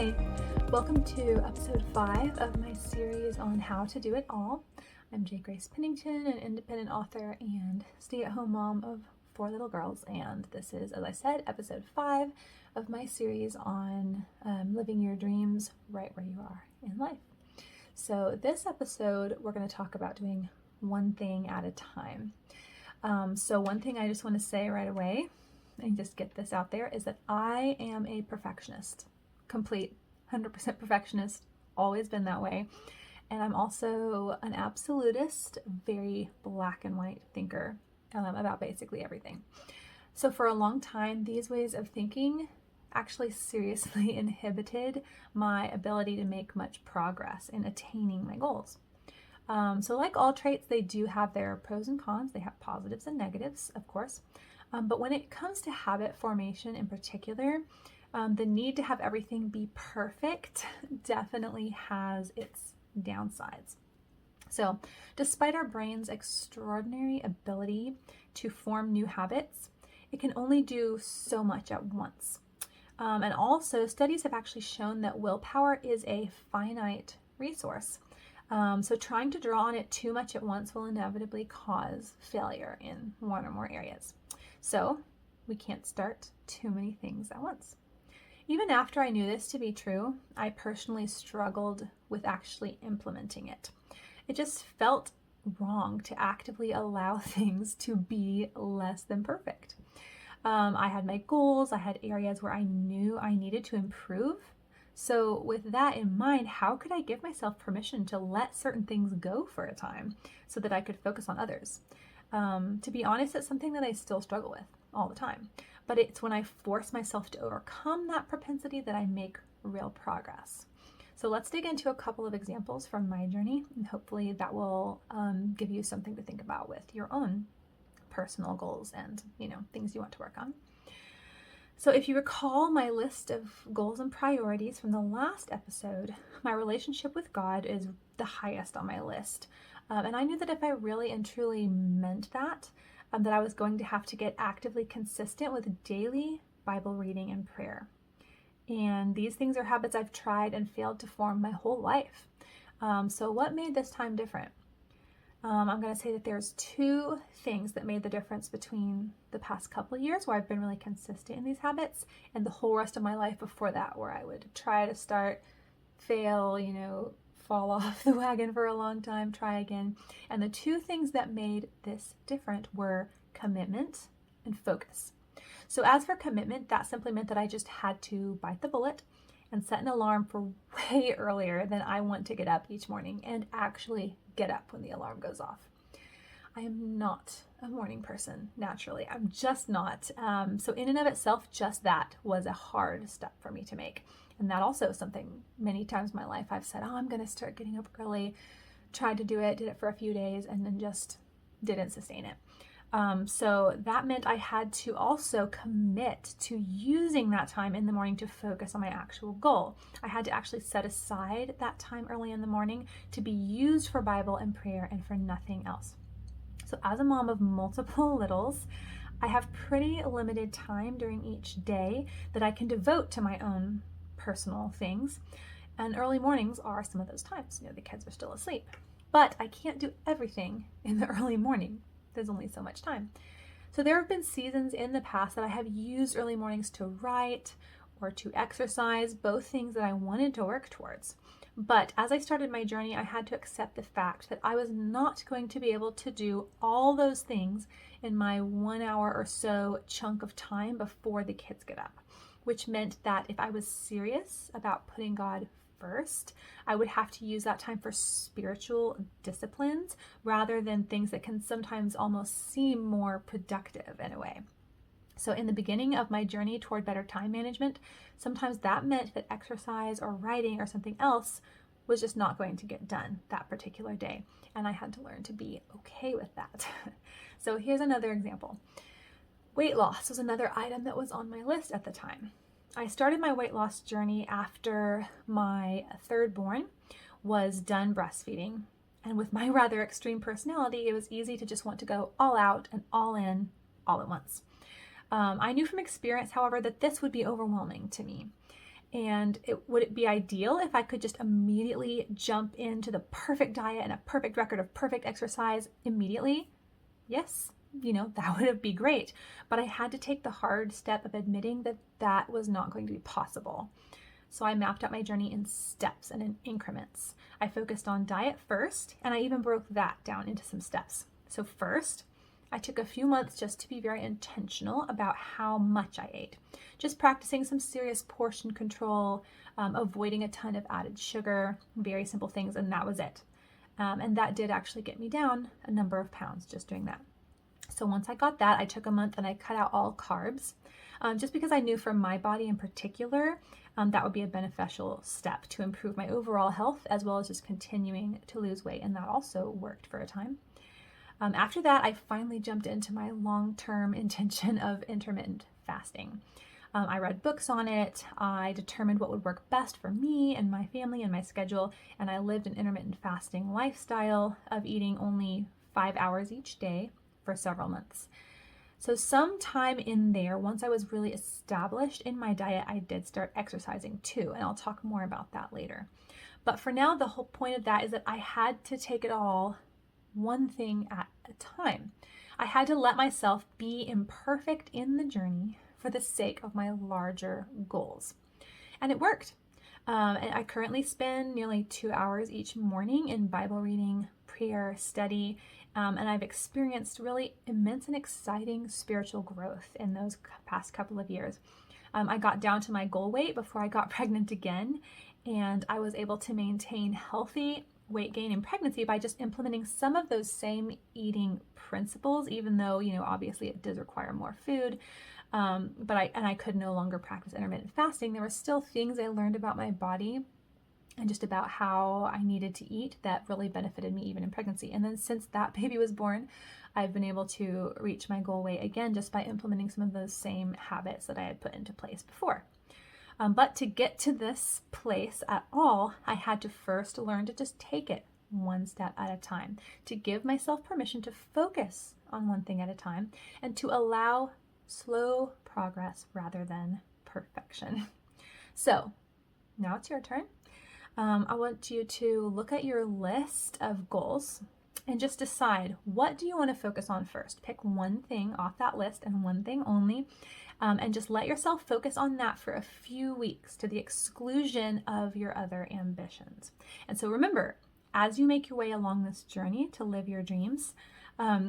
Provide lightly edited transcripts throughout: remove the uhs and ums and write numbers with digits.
Hi, welcome to episode 5 of my series on how to do it all. I'm J. Grace Pennington, an independent author and stay-at-home mom of 4 little girls, and this is, as I said, episode 5 of my series on living your dreams right where you are in life. So this episode, we're going to talk about doing one thing at a time. So one thing I just want to say right away, and just get this out there, is that I am a perfectionist. Complete 100% perfectionist, always been that way. And I'm also an absolutist, very black and white thinker about basically everything. So for a long time, these ways of thinking actually seriously inhibited my ability to make much progress in attaining my goals. So like all traits, they do have their pros and cons. They have positives and negatives, of course. But when it comes to habit formation in particular, the need to have everything be perfect definitely has its downsides. So despite our brain's extraordinary ability to form new habits, it can only do so much at once. And also, studies have actually shown that willpower is a finite resource. So trying to draw on it too much at once will inevitably cause failure in one or more areas. So we can't start too many things at once. Even after I knew this to be true, I personally struggled with actually implementing it. It just felt wrong to actively allow things to be less than perfect. I had my goals, I had areas where I knew I needed to improve. So with that in mind, how could I give myself permission to let certain things go for a time so that I could focus on others? To be honest, it's something that I still struggle with all the time. But it's when I force myself to overcome that propensity that I make real progress. So let's dig into a couple of examples from my journey, and hopefully that will give you something to think about with your own personal goals and, things you want to work on. So if you recall my list of goals and priorities from the last episode, my relationship with God is the highest on my list. And I knew that if I really and truly meant that I was going to have to get actively consistent with daily Bible reading and prayer. And these things are habits I've tried and failed to form my whole life. So what made this time different? I'm going to say that there's 2 things that made the difference between the past couple of years where I've been really consistent in these habits and the whole rest of my life before that, where I would try to start, fail, fall off the wagon for a long time, try again. And the 2 things that made this different were commitment and focus. So as for commitment, that simply meant that I just had to bite the bullet and set an alarm for way earlier than I want to get up each morning and actually get up when the alarm goes off. I am not a morning person, naturally. I'm just not. So in and of itself, just that was a hard step for me to make. And that also is something many times in my life I've said, I'm going to start getting up early, tried to do it, did it for a few days, and then just didn't sustain it. So that meant I had to also commit to using that time in the morning to focus on my actual goal. I had to actually set aside that time early in the morning to be used for Bible and prayer and for nothing else. So as a mom of multiple littles, I have pretty limited time during each day that I can devote to my own personal things. And early mornings are some of those times. The kids are still asleep. But I can't do everything in the early morning. There's only so much time. So there have been seasons in the past that I have used early mornings to write or to exercise, both things that I wanted to work towards. But as I started my journey, I had to accept the fact that I was not going to be able to do all those things in my 1 hour or so chunk of time before the kids get up, which meant that if I was serious about putting God first, I would have to use that time for spiritual disciplines rather than things that can sometimes almost seem more productive in a way. So in the beginning of my journey toward better time management, sometimes that meant that exercise or writing or something else was just not going to get done that particular day. And I had to learn to be okay with that. So here's another example. Weight loss was another item that was on my list at the time. I started my weight loss journey after my 3rd born was done breastfeeding. And with my rather extreme personality, it was easy to just want to go all out and all in all at once. I knew from experience, however, that this would be overwhelming to me. And would it be ideal if I could just immediately jump into the perfect diet and a perfect record of perfect exercise immediately? Yes, that would be great. But I had to take the hard step of admitting that that was not going to be possible. So I mapped out my journey in steps and in increments. I focused on diet first, and I even broke that down into some steps. So first, I took a few months just to be very intentional about how much I ate. Just practicing some serious portion control, avoiding a ton of added sugar, very simple things, and that was it. And that did actually get me down a number of pounds just doing that. So once I got that, I took a month and I cut out all carbs, just because I knew for my body in particular, that would be a beneficial step to improve my overall health, as well as just continuing to lose weight. And that also worked for a time. After that, I finally jumped into my long-term intention of intermittent fasting. I read books on it. I determined what would work best for me and my family and my schedule. And I lived an intermittent fasting lifestyle of eating only 5 hours each day for several months. So sometime in there, once I was really established in my diet, I did start exercising too. And I'll talk more about that later. But for now, the whole point of that is that I had to take it all one thing at a time. I had to let myself be imperfect in the journey for the sake of my larger goals. And it worked. And I currently spend nearly 2 hours each morning in Bible reading, prayer, study, and I've experienced really immense and exciting spiritual growth in those past couple of years. I got down to my goal weight before I got pregnant again, and I was able to maintain healthy weight gain in pregnancy by just implementing some of those same eating principles, even though, obviously it does require more food. But I could no longer practice intermittent fasting. There were still things I learned about my body and just about how I needed to eat that really benefited me even in pregnancy. And then since that baby was born, I've been able to reach my goal weight again just by implementing some of those same habits that I had put into place before. But to get to this place at all, I had to first learn to just take it one step at a time, to give myself permission to focus on one thing at a time, and to allow slow progress rather than perfection. So now it's your turn. I want you to look at your list of goals and just decide, what do you want to focus on first? Pick one thing off that list and one thing only, and just let yourself focus on that for a few weeks to the exclusion of your other ambitions. And so remember, as you make your way along this journey to live your dreams,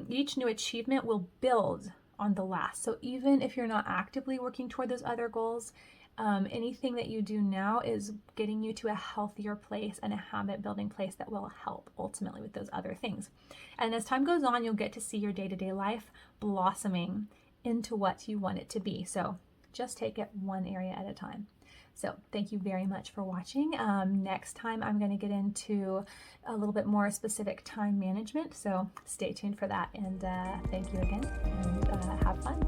each new achievement will build on the last. So even if you're not actively working toward those other goals, anything that you do now is getting you to a healthier place and a habit building place that will help ultimately with those other things. And as time goes on, you'll get to see your day-to-day life blossoming into what you want it to be. So just take it one area at a time. So thank you very much for watching. Next time I'm going to get into a little bit more specific time management. So stay tuned for that. And thank you again, and have fun.